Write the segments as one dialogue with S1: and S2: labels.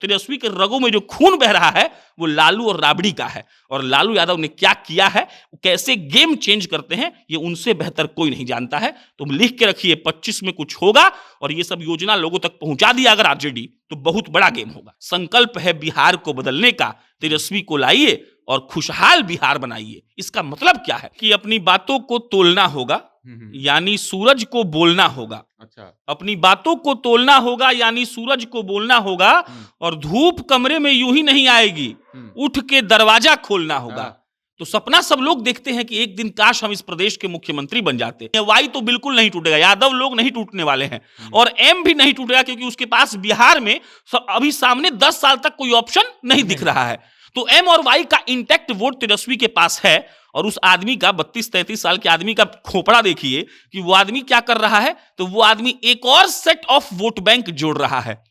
S1: तेजस्वी के रगों में जो खून बह रहा है वो लालू और राबड़ी का है, और लालू यादव ने क्या किया है, कैसे गेम चेंज करते हैं, ये उनसे बेहतर कोई नहीं जानता है। तुम लिख के रखिए 25 में कुछ होगा और ये सब योजना लोगों तक पहुंचा दिया अगर आरजेडी तो बहुत बड़ा गेम होगा। संकल्प है बिहार को बदलने का, तेजस्वी को लाइए और खुशहाल बिहार बनाइए। इसका मतलब क्या है कि अपनी बातों को तोलना होगा, यानी सूरज को बोलना होगा।
S2: अच्छा,
S1: अपनी बातों को तोलना होगा यानी सूरज को बोलना होगा, और धूप कमरे में यूं ही नहीं आएगी, उठ के दरवाजा खोलना होगा। तो सपना सब लोग देखते हैं कि एक दिन काश हम इस प्रदेश के मुख्यमंत्री बन जाते। वाई तो बिल्कुल नहीं टूटेगा, यादव लोग नहीं टूटने वाले हैं, और एम भी नहीं टूटेगा, क्योंकि उसके पास बिहार में अभी सामने 10 साल तक कोई ऑप्शन नहीं दिख रहा है। तो एम और वाई का इंटैक्ट वोट तेजस्वी के पास है, और उस आदमी का 32-33 साल के आदमी का खोपड़ा देखिए कि वो आदमी क्या कर रहा है। तो वो आदमी एक और सेट ऑफ वोट बैंक जोड़ रहा है।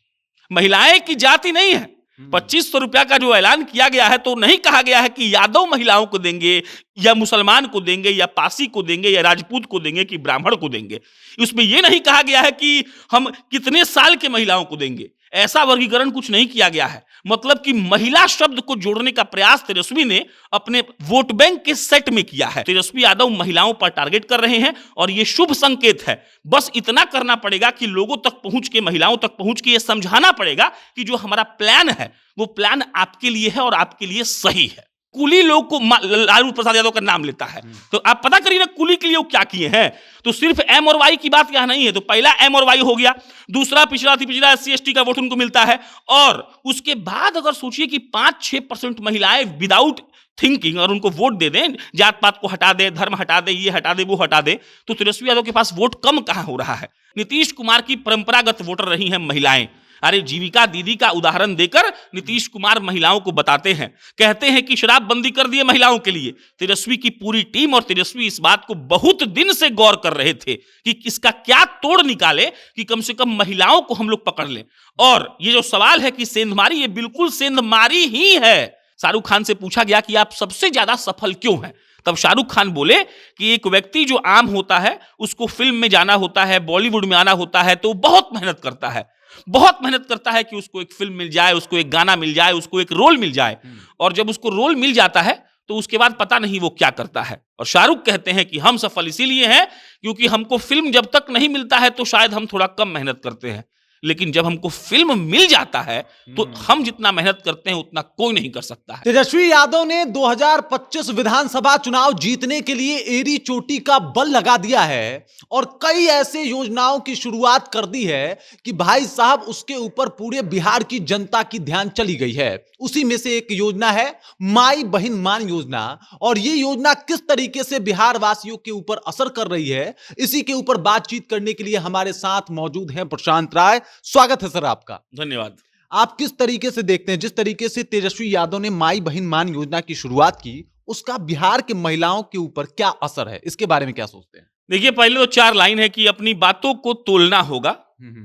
S1: महिलाएं की जाति नहीं है। 2500 रुपया का जो ऐलान किया गया है तो नहीं कहा गया है कि यादव महिलाओं को देंगे या मुसलमान को देंगे या पासी को देंगे या राजपूत को देंगे कि ब्राह्मण को देंगे। उसमें यह नहीं कहा गया है कि हम कितने साल के महिलाओं को देंगे, ऐसा वर्गीकरण कुछ नहीं किया गया है। मतलब कि महिला शब्द को जोड़ने का प्रयास तेजस्वी ने अपने वोट बैंक के सेट में किया है। तेजस्वी यादव महिलाओं पर टारगेट कर रहे हैं और यह शुभ संकेत है। बस इतना करना पड़ेगा कि लोगों तक पहुंच के, महिलाओं तक पहुंच के यह समझाना पड़ेगा कि जो हमारा प्लान है वो प्लान आपके लिए है और आपके लिए सही है। कुली लोग को लालू प्रसाद यादव का नाम लेता है, तो आप पता करिए ना कुली के लिए वो क्या किए हैं। तो सिर्फ एम और वाई की बात यहां नहीं है। तो पहला एम और वाई हो गया, दूसरा पिछड़ा SC ST का वोट उनको मिलता है, और उसके बाद अगर सोचिए कि 5-6% महिलाएं विदाउट थिंकिंग और उनको वोट दे दें, जात पात को हटा दें, धर्म हटा दें, ये हटा दें, वो हटा दें, तो तेजस्वी यादव के पास वोट कम कहां हो रहा है। नीतीश कुमार की परंपरागत वोटर रही हैं महिलाएं। अरे जीविका दीदी का उदाहरण देकर नीतीश कुमार महिलाओं को बताते हैं, कहते हैं कि शराबबंदी कर दिए महिलाओं के लिए। तेजस्वी की पूरी टीम और तेजस्वी इस बात को बहुत दिन से गौर कर रहे थे कि इसका क्या तोड़ निकाले कि कम से कम महिलाओं को हम लोग पकड़ लें। और ये जो सवाल है कि सेंधमारी, ये बिल्कुल सेंधमारी ही है। शाहरुख खान से पूछा गया कि आप सबसे ज्यादा सफल क्यों हैं, तब शाहरुख खान बोले कि एक व्यक्ति जो आम होता है, उसको फिल्म में जाना होता है, बॉलीवुड में आना होता है, तो बहुत मेहनत करता है, बहुत मेहनत करता है कि उसको एक फिल्म मिल जाए, उसको एक गाना मिल जाए, उसको एक रोल मिल जाए। और जब उसको रोल मिल जाता है तो उसके बाद पता नहीं वो क्या करता है। और शाहरुख कहते हैं कि हम सफल इसीलिए हैं क्योंकि हमको फिल्म जब तक नहीं मिलता है तो शायद हम थोड़ा कम मेहनत करते हैं, लेकिन जब हमको फिल्म मिल जाता है तो हम जितना मेहनत करते हैं उतना कोई नहीं कर सकता है।
S3: तेजस्वी यादव ने 2025 विधानसभा चुनाव जीतने के लिए एड़ी चोटी का बल लगा दिया है और कई ऐसे योजनाओं की शुरुआत कर दी है कि भाई साहब उसके ऊपर पूरे बिहार की जनता की ध्यान चली गई है। उसी में से एक योजना है माई बहन मान योजना, और ये योजना किस तरीके से बिहार वासियों के ऊपर असर कर रही है, इसी के ऊपर बातचीत करने के लिए हमारे साथ मौजूद हैं प्रशांत राय। स्वागत है सर आपका।
S1: धन्यवाद।
S3: आप किस तरीके से देखते हैं, जिस तरीके से तेजस्वी यादव ने माई बहन मान योजना की शुरुआत की, उसका बिहार के महिलाओं के ऊपर क्या असर है, इसके बारे में क्या सोचते हैं?
S1: देखिए, पहले तो 4 लाइन है कि अपनी बातों को तोलना होगा,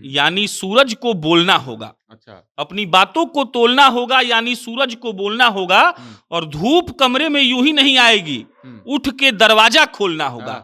S1: यानी सूरज को बोलना होगा।
S2: अच्छा,
S1: अपनी बातों को तोलना होगा यानी सूरज को बोलना होगा, और धूप कमरे में यूं ही नहीं आएगी, उठ के दरवाजा खोलना होगा।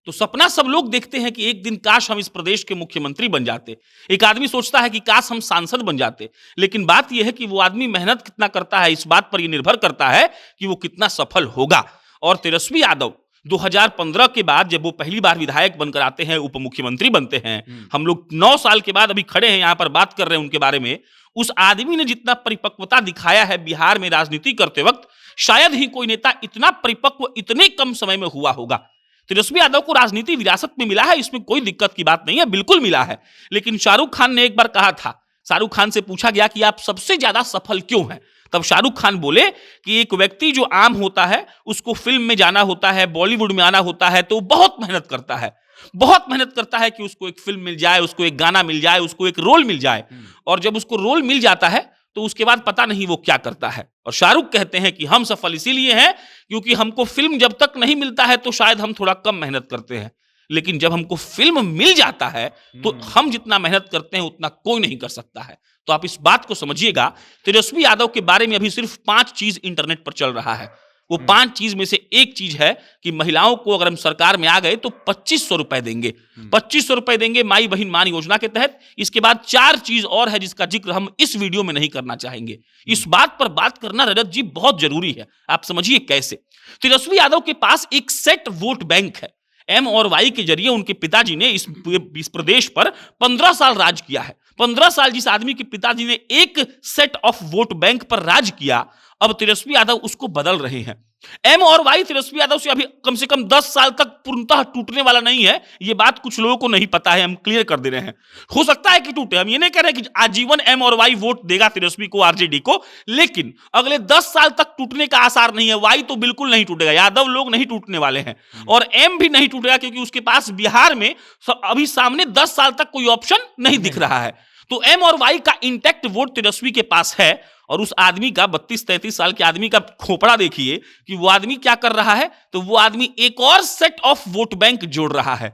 S1: तो सपना सब लोग देखते हैं कि एक दिन काश हम इस प्रदेश के मुख्यमंत्री बन जाते। एक आदमी सोचता है कि काश हम सांसद बन जाते, लेकिन बात यह है कि वो आदमी मेहनत कितना करता है, इस बात पर यह निर्भर करता है कि वो कितना सफल होगा। और तेजस्वी यादव 2015 के बाद जब वो पहली बार विधायक बनकर आते हैं, उप मुख्यमंत्री बनते हैं, हम लोग 9 साल के बाद अभी खड़े हैं यहां पर बात कर रहे हैं उनके बारे में। उस आदमी ने जितना परिपक्वता दिखाया है बिहार में राजनीति करते वक्त, शायद ही कोई नेता इतना परिपक्व इतने कम समय में हुआ होगा। तेजस्वी यादव को राजनीति विरासत में मिला है, इसमें कोई दिक्कत की बात नहीं है, बिल्कुल मिला है। लेकिन शाहरुख खान ने एक बार कहा था, शाहरुख खान से पूछा गया कि आप सबसे ज्यादा सफल क्यों हैं, तब शाहरुख खान बोले कि एक व्यक्ति जो आम होता है, उसको फिल्म में जाना होता है, बॉलीवुड में आना होता है, तो बहुत मेहनत करता है, बहुत मेहनत करता है कि उसको एक फिल्म मिल जाए, उसको एक गाना मिल जाए, उसको एक रोल मिल जाए। और जब उसको रोल मिल जाता है तो उसके बाद पता नहीं वो क्या करता है। और शाहरुख कहते हैं कि हम सफल इसीलिए हैं क्योंकि हमको फिल्म जब तक नहीं मिलता है तो शायद हम थोड़ा कम मेहनत करते हैं, लेकिन जब हमको फिल्म मिल जाता है तो हम जितना मेहनत करते हैं उतना कोई नहीं कर सकता है। तो आप इस बात को समझिएगा। तेजस्वी यादव के बारे में अभी सिर्फ 5 चीज इंटरनेट पर चल रहा है। वो 5 चीज में से एक चीज है कि महिलाओं को अगर हम सरकार में आ गए तो 2500 रुपए देंगे। 2500 रुपए देंगे माई बहन मान योजना के तहत। इसके बाद 4 चीज और है जिसका जिक्र हम इस वीडियो में नहीं करना चाहेंगे। इस बात पर बात करना रजत जी बहुत जरूरी है। आप समझिए कैसे। तेजस्वी यादव के पास एक सेट वोट बैंक है। एम और वाई के जरिए उनके पिताजी ने इस प्रदेश पर 15 साल राज किया है। 15 साल जिस आदमी के पिताजी ने एक सेट ऑफ वोट बैंक पर राज किया, अब तेजस्वी यादव उसको बदल रहे हैं। एम और वाई तेजस्वी यादव से अभी कम से कम 10 साल तक पूर्णतः टूटने वाला नहीं है। यह बात कुछ लोगों को नहीं पता है, हम क्लियर कर दे रहे हैं। हो सकता है कि टूटे, हम ये नहीं कह रहे कि आजीवन एम और वाई वोट देगा तेजस्वी को, आरजेडी को, लेकिन अगले 10 साल तक टूटने का आसार नहीं है। वाई तो बिल्कुल नहीं टूटेगा, यादव लोग नहीं टूटने वाले हैं, और एम भी नहीं टूटेगा क्योंकि उसके पास बिहार में अभी सामने 10 साल तक कोई ऑप्शन नहीं दिख रहा है। तो एम और वाई का इंटैक्ट वोट तेजस्वी के पास है, और उस आदमी का 32-33 साल के आदमी का खोपड़ा देखिए कि वो आदमी क्या कर रहा है। तो वो आदमी एक और सेट ऑफ वोट बैंक जोड़ रहा है।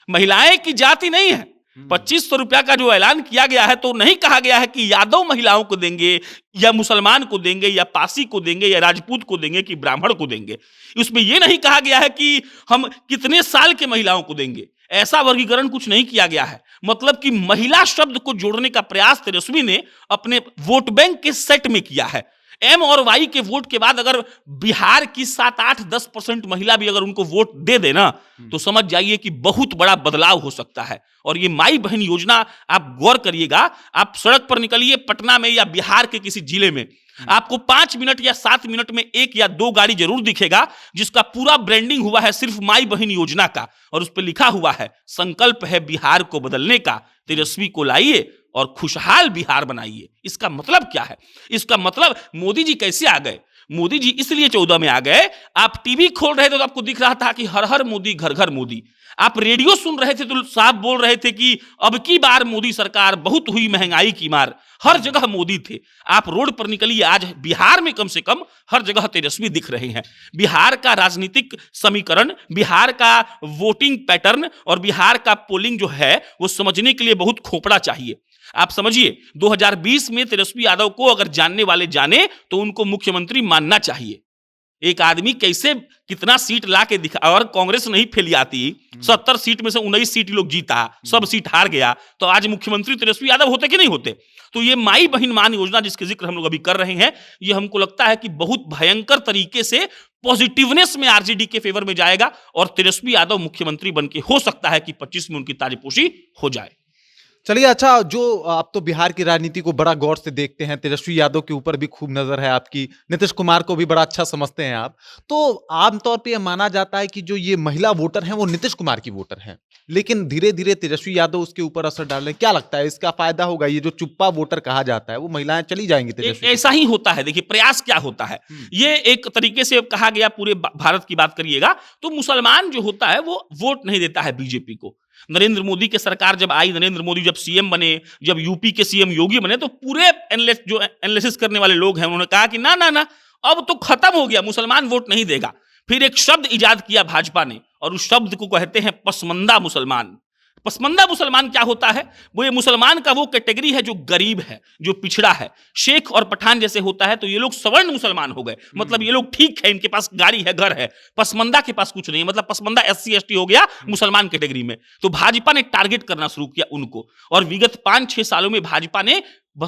S1: महिलाएं की जाति नहीं है। 2500 रुपया का जो ऐलान किया गया है तो नहीं कहा गया है कि यादव महिलाओं को देंगे या मुसलमान को देंगे या पासी को देंगे या राजपूत को देंगे कि ब्राह्मण को देंगे। उसमें यह नहीं कहा गया है कि हम कितने साल के महिलाओं को देंगे। ऐसा वर्गीकरण कुछ नहीं किया गया है। मतलब कि महिला शब्द को जोड़ने का प्रयास तेजस्वी ने अपने वोट बैंक के सेट में किया है। एम और वाई के वोट के बाद अगर बिहार की 7-8-10% महिला भी अगर उनको वोट दे देना तो समझ जाइए कि बहुत बड़ा बदलाव हो सकता है। और ये माई बहन योजना आप गौर करिएगा, आप सड़क पर निकलिए पटना में या बिहार के किसी जिले में, आपको 5 मिनट या 7 मिनट में 1 या 2 गाड़ी जरूर दिखेगा जिसका पूरा ब्रांडिंग हुआ है सिर्फ माई बहन योजना का, और उस पर लिखा हुआ है संकल्प है बिहार को बदलने का, तेजस्वी को लाइए और खुशहाल बिहार बनाइए। इसका मतलब क्या है? इसका मतलब मोदी जी कैसे आ गए? मोदी जी इसलिए 14 में आ गए। आप टीवी खोल रहे थे तो आपको दिख रहा था कि हर हर मोदी घर घर मोदी। आप रेडियो सुन रहे थे तो साहब बोल रहे थे कि अब की बार मोदी सरकार, बहुत हुई महंगाई की मार। हर जगह मोदी थे। आप रोड पर निकलिए, आज बिहार में कम से कम हर जगह तेजस्वी दिख रहे हैं। बिहार का राजनीतिक समीकरण, बिहार का वोटिंग पैटर्न और बिहार का पोलिंग जो है वो समझने के लिए बहुत खोपड़ा चाहिए। आप समझिए 2020 में तेजस्वी यादव को अगर जानने वाले जाने तो उनको मुख्यमंत्री मानना चाहिए। एक आदमी कैसे कितना सीट ला के दिखा, और कांग्रेस नहीं फैलियाती 70 सीट में से 19 सीट लोग जीता, सब सीट हार गया, तो आज मुख्यमंत्री तेजस्वी यादव होते कि नहीं होते? तो ये माई बहन मान योजना जिसके जिक्र हम लोग अभी कर रहे हैं, ये हमको लगता है कि बहुत भयंकर तरीके से पॉजिटिवनेस में आरजेडी के फेवर में जाएगा और तेजस्वी यादव मुख्यमंत्री बनके हो सकता है कि 25 में उनकी ताजपोशी हो जाए।
S3: चलिए, अच्छा, जो आप तो बिहार की राजनीति को बड़ा गौर से देखते हैं, तेजस्वी यादव के ऊपर भी खूब नजर है आपकी, नीतीश कुमार को भी बड़ा अच्छा समझते हैं आप, तो आमतौर पे यह माना जाता है कि जो ये महिला वोटर हैं वो नीतीश कुमार की वोटर हैं, लेकिन धीरे धीरे तेजस्वी यादव उसके ऊपर असर डाल रहे हैं। क्या लगता है इसका फायदा होगा? ये जो चुप्पा वोटर कहा जाता है वो महिलाएं चली जाएंगी तेजस्वी?
S1: ऐसा ही होता है। देखिए प्रयास क्या होता है, ये एक तरीके से कहा गया, पूरे भारत की बात करिएगा तो मुसलमान जो होता है वो वोट नहीं देता है बीजेपी को। नरेंद्र मोदी की सरकार जब आई, नरेंद्र मोदी जब सीएम बने, जब यूपी के सीएम योगी बने, तो पूरे जो एनालिसिस करने वाले लोग हैं उन्होंने कहा कि ना ना ना, अब तो खत्म हो गया, मुसलमान वोट नहीं देगा। फिर एक शब्द इजाद किया भाजपा ने और उस शब्द को कहते हैं पसमंदा मुसलमान। पसमंदा मुसलमान क्या होता है? वो ये मुसलमान का वो कैटेगरी है जो गरीब है, जो पिछड़ा है, शेख और पठान जैसे होता है, तो ये लोग सवर्ण मुसलमान हो गए। मतलब ये लोग ठीक है, इनके पास गाड़ी है, घर है। पसमंदा के पास कुछ नहीं है, मतलब पसमंदा SC ST हो गया मुसलमान कैटेगरी में। तो भाजपा ने टारगेट करना शुरू किया उनको, और विगत 5-6 सालों में भाजपा ने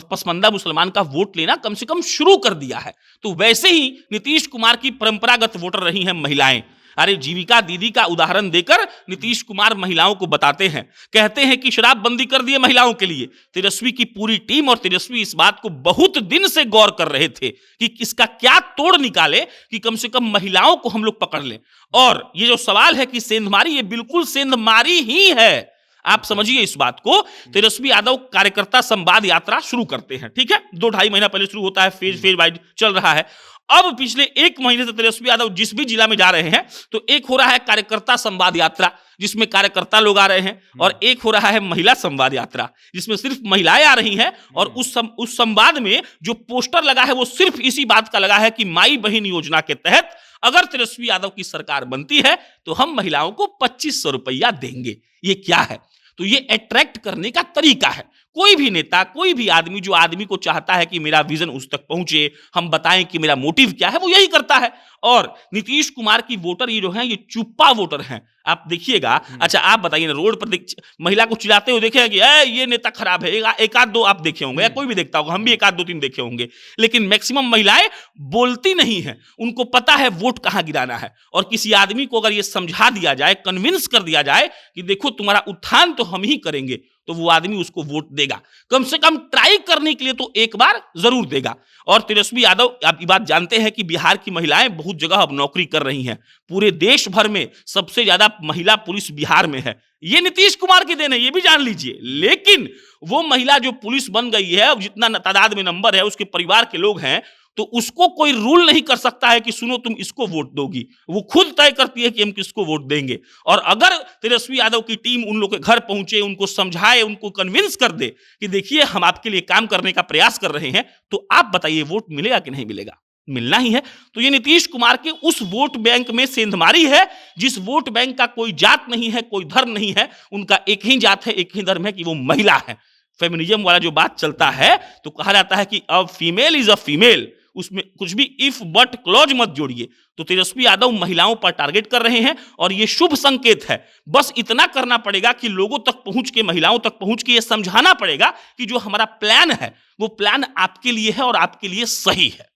S1: पसमंदा मुसलमान का वोट लेना कम से कम शुरू कर दिया है। तो वैसे ही नीतीश कुमार की परंपरागत वोटर रही हैं महिलाएं। अरे जीविका दीदी का उदाहरण देकर नीतीश कुमार महिलाओं को बताते हैं, कहते हैं कि शराबबंदी कर दिए महिलाओं के लिए। तेजस्वी की पूरी टीम और तेजस्वी इस बात को बहुत दिन से गौर कर रहे थे कि इसका क्या तोड़ निकाले कि कम से कम महिलाओं को हम लोग पकड़ लें। और ये जो सवाल है कि सेंधमारी, ये बिल्कुल सेंधमारी ही है। आप समझिए इस बात को। तेजस्वी यादव कार्यकर्ता संवाद यात्रा शुरू करते हैं, ठीक है, 2-2.5 महीना पहले शुरू होता है, फेज वाइज चल रहा है। अब पिछले 1 महीने से तेजस्वी यादव जिस भी जिला में जा रहे हैं तो एक हो रहा है कार्यकर्ता संवाद यात्रा जिसमें कार्यकर्ता लोग आ रहे हैं, और एक हो रहा है महिला संवाद यात्रा जिसमें सिर्फ महिलाएं आ रही हैं। और उस संवाद में जो पोस्टर लगा है वो सिर्फ इसी बात का लगा है कि माई बहन योजना के तहत अगर तेजस्वी यादव की सरकार बनती है तो हम महिलाओं को 2500 रुपया देंगे। ये क्या है? तो ये अट्रैक्ट करने का तरीका है। कोई भी नेता, कोई भी आदमी जो आदमी को चाहता है कि मेरा विजन उस तक पहुंचे, हम बताएं कि मेरा मोटिव क्या है, वो यही करता है। और नीतीश कुमार की वोटर ये जो है ये चुप्पा वोटर हैं। आप देखिएगा। अच्छा आप बताइए ना, रोड पर महिला को चिल्लाते हुए देखे कि ये नेता खराब है, एक आध दो आप देखे होंगे या कोई भी देखता होगा, हम भी एक आध दो तीन देखे होंगे, लेकिन मैक्सिमम महिलाएं बोलती नहीं है। उनको पता है वोट कहां गिराना है। और किसी आदमी को अगर ये समझा दिया जाए, कन्विंस कर दिया जाए कि देखो तुम्हारा उत्थान तो हम ही करेंगे, तो वो आदमी उसको वोट देगा। कम से कम ट्राई करने के लिए तो एक बार जरूर देगा। और तेजस्वी यादव, आप ये बात जानते हैं कि बिहार की महिलाएं बहुत जगह अब नौकरी कर रही हैं। पूरे देश भर में सबसे ज्यादा महिला पुलिस बिहार में है। ये नीतीश कुमार की देन है, ये भी जान लीजिए। लेकिन वो महिला जो पुलिस बन गई है, जितना तादाद में नंबर है, उसके परिवार के लोग हैं, तो उसको कोई रूल नहीं कर सकता है कि सुनो तुम इसको वोट दोगी। वो खुद तय करती है कि हम किसको वोट देंगे। और अगर तेजस्वी यादव की टीम उन लोग के घर पहुंचे, उनको समझाए, उनको कन्विंस कर दे कि देखिए हम आपके लिए काम करने का प्रयास कर रहे हैं, तो आप बताइए वोट मिलेगा कि नहीं मिलेगा? मिलना ही है। तो ये नीतीश कुमार के उस वोट बैंक में सेंधमारी है, जिस वोट बैंक का कोई जात नहीं है, कोई धर्म नहीं है। उनका एक ही जात है, एक ही धर्म है कि वो महिला है। फेमिनिज्म वाला जो बात चलता है, तो कहा जाता है कि अब फीमेल इज अ फीमेल, उसमें कुछ भी इफ बट क्लॉज मत जोड़िए। तो तेजस्वी यादव महिलाओं पर टारगेट कर रहे हैं और ये शुभ संकेत है। बस इतना करना पड़ेगा कि लोगों तक पहुंच के, महिलाओं तक पहुंच के ये समझाना पड़ेगा कि जो हमारा प्लान है वो प्लान आपके लिए है और आपके लिए सही है।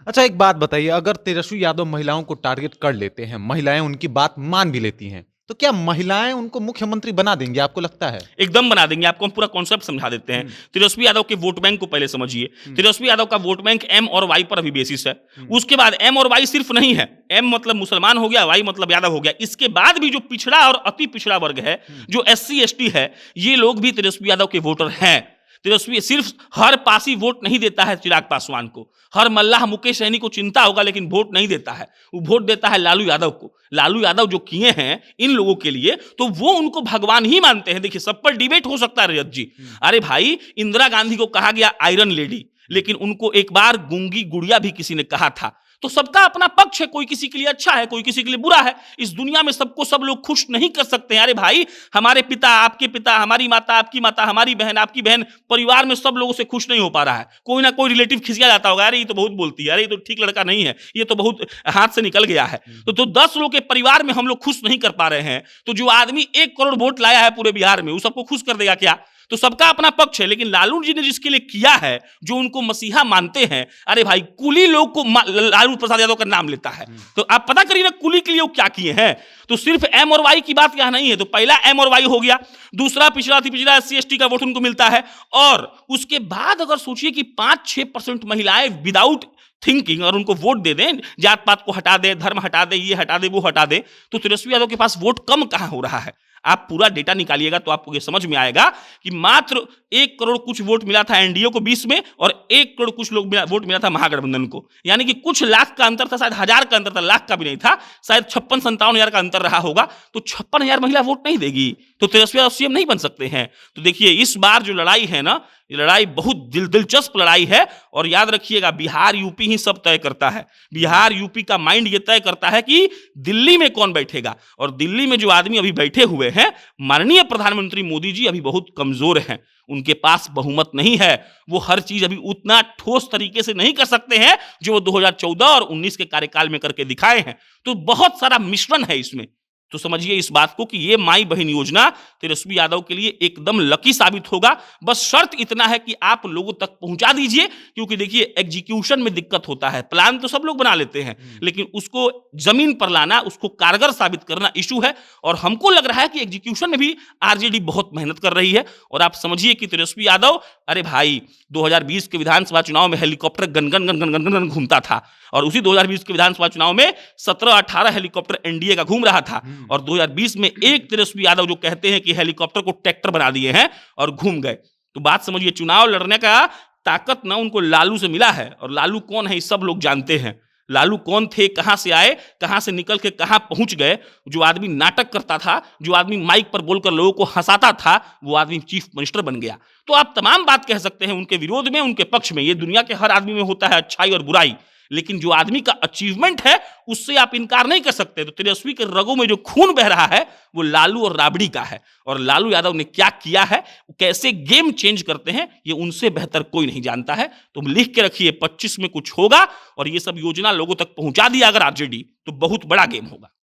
S3: अच्छा एक बात बताइए, अगर तेजस्वी यादव महिलाओं को टारगेट कर लेते हैं, महिलाएं उनकी बात मान भी लेती हैं, तो क्या महिलाएं उनको मुख्यमंत्री बना देंगे, आपको लगता है?
S1: एकदम बना देंगे। आपको हम पूरा कॉन्सेप्ट समझा देते हैं। तेजस्वी यादव के वोट बैंक को पहले समझिए। तेजस्वी यादव का वोट बैंक एम और वाई पर अभी बेसिस है। उसके बाद एम और वाई सिर्फ नहीं है, एम मतलब मुसलमान हो गया, वाई मतलब यादव हो गया। इसके बाद भी जो पिछड़ा और अति पिछड़ा वर्ग है, जो SC ST है, ये लोग भी तेजस्वी यादव के वोटर हैं। तेजस्वी सिर्फ हर पासी वोट नहीं देता है चिराग पासवान को, हर मल्लाह मुकेश सहनी को चिंता होगा, लेकिन वोट नहीं देता है। वो वोट देता है लालू यादव को। लालू यादव जो किए हैं इन लोगों के लिए, तो वो उनको भगवान ही मानते हैं। देखिए सब पर डिबेट हो सकता है रजत जी। अरे भाई, इंदिरा गांधी को कहा गया आयरन लेडी, लेकिन उनको एक बार गूंगी गुड़िया भी किसी ने कहा था। तो सबका अपना पक्ष है, कोई किसी के लिए अच्छा है, कोई किसी के लिए बुरा है। इस दुनिया में सबको सब लोग खुश नहीं कर सकते हैं। अरे भाई, हमारे पिता, आपके पिता, हमारी माता, आपकी माता, हमारी बहन, आपकी बहन, परिवार में सब लोगों से खुश नहीं हो पा रहा है। कोई ना कोई रिलेटिव खिसिया जाता होगा, अरे ये तो बहुत बोलती है, अरे ये तो ठीक लड़का नहीं है, ये तो बहुत हाथ से निकल गया है। तो 10 लोग के परिवार में हम लोग खुश नहीं कर पा रहे हैं, तो जो आदमी 1 करोड़ वोट लाया है पूरे बिहार में, वो सबको खुश कर देगा क्या? तो सबका अपना पक्ष है। लेकिन लालू जी ने जिसके लिए किया है, जो उनको मसीहा मानते हैं, अरे भाई कुली लोग को लालू प्रसाद यादव का नाम लेता है। तो आप पता करिए ना कुली के लिए वो क्या किए हैं। तो सिर्फ एम और वाई की बात यहां नहीं है। तो पहला एम और वाई हो गया, दूसरा पिछड़ा SC ST का वोट उनको मिलता है। और उसके बाद अगर सोचिए कि 5-6% महिलाएं विदाउट थिंकिंग और उनको वोट दे दें, जात पात को हटा दे, धर्म हटा दे, ये हटा दे, वो हटा दे, तो तेजस्वी यादव के पास वोट कम कहां हो रहा है? आप पूरा डेटा निकालिएगा तो आपको ये समझ में आएगा कि मात्र 1 करोड़ कुछ वोट मिला था एनडीए को 20 में, और 1 करोड़ कुछ लोग वोट मिला था महागठबंधन को। यानी कि कुछ लाख का अंतर था, शायद 1000 का अंतर था, लाख का भी नहीं था, शायद 56-57 हजार का अंतर रहा होगा। तो 56,000 महिला वोट नहीं देगी, तो तेजस्वी यादव सीएम नहीं बन सकते हैं। तो देखिए इस बार जो लड़ाई है ना, ये लड़ाई बहुत दिलचस्प लड़ाई है। और याद रखिएगा, बिहार यूपी ही सब तय करता है। बिहार यूपी का माइंड ये तय करता है कि दिल्ली में कौन बैठेगा। और दिल्ली में जो आदमी अभी बैठे हुए हैं, माननीय प्रधानमंत्री मोदी जी, अभी बहुत कमजोर हैं। उनके पास बहुमत नहीं है। वो हर चीज अभी उतना ठोस तरीके से नहीं कर सकते हैं जो वो 2014 और 19 के कार्यकाल में करके दिखाए हैं। तो बहुत सारा मिश्रण है इसमें। तो समझिए इस बात को कि ये माई बहन योजना तेजस्वी यादव के लिए एकदम लकी साबित होगा। बस शर्त इतना है कि आप लोगों तक पहुंचा दीजिए, क्योंकि देखिए एग्जीक्यूशन में दिक्कत होता है। प्लान तो सब लोग बना लेते हैं, लेकिन उसको जमीन पर लाना, उसको कारगर साबित करना इशू है। और हमको लग रहा है कि एग्जीक्यूशन में भी आरजेडी बहुत मेहनत कर रही है। और आप समझिए कि तेजस्वी यादव, अरे भाई 2020 के विधानसभा चुनाव में helicopter gun gun gun gun gun gun घूमता था, और उसी 2020 के विधानसभा चुनाव में 17-18 हेलीकॉप्टर एनडीए का घूम रहा था। और 2020 में एक तेजस्वी यादव जो कहते हैं कि हेलीकॉप्टर को ट्रैक्टर बना दिए हैं और घूम गए। तो बात समझिए, चुनाव लड़ने का ताकत ना उनको लालू से मिला है। और लालू कौन है सब लोग जानते हैं। लालू कौन थे, कहां से आए, कहां से निकल के कहां पहुंच गए। जो आदमी नाटक करता था, जो आदमी माइक पर बोलकर लोगों को हंसाता था, वो आदमी चीफ मिनिस्टर बन गया। तो आप तमाम बात कह सकते हैं उनके विरोध में, उनके पक्ष में। ये दुनिया के हर आदमी में होता है अच्छाई और बुराई, लेकिन जो आदमी का अचीवमेंट है उससे आप इनकार नहीं कर सकते। तो तेजस्वी के रगों में जो खून बह रहा है वो लालू और राबड़ी का है, और लालू यादव ने क्या किया है, कैसे गेम चेंज करते हैं, ये उनसे बेहतर कोई नहीं जानता है। तुम लिख के रखिए 25 में कुछ होगा, और ये सब योजना लोगों तक पहुंचा दिया अगर आरजेडी, तो बहुत बड़ा गेम होगा।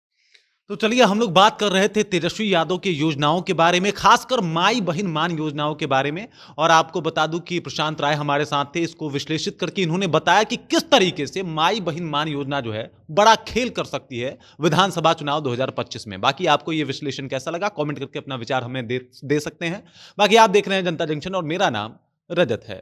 S3: तो चलिए, हम लोग बात कर रहे थे तेजस्वी यादव की योजनाओं के बारे में, खासकर माई बहन मान योजनाओं के बारे में। और आपको बता दूं कि प्रशांत राय हमारे साथ थे, इसको विश्लेषित करके इन्होंने बताया कि किस तरीके से माई बहन मान योजना जो है बड़ा खेल कर सकती है विधानसभा चुनाव 2025 में। बाकी आपको यह विश्लेषण कैसा लगा, कॉमेंट करके अपना विचार हमें दे सकते हैं। बाकी आप देख रहे हैं जनता जंक्शन और मेरा नाम रजत है।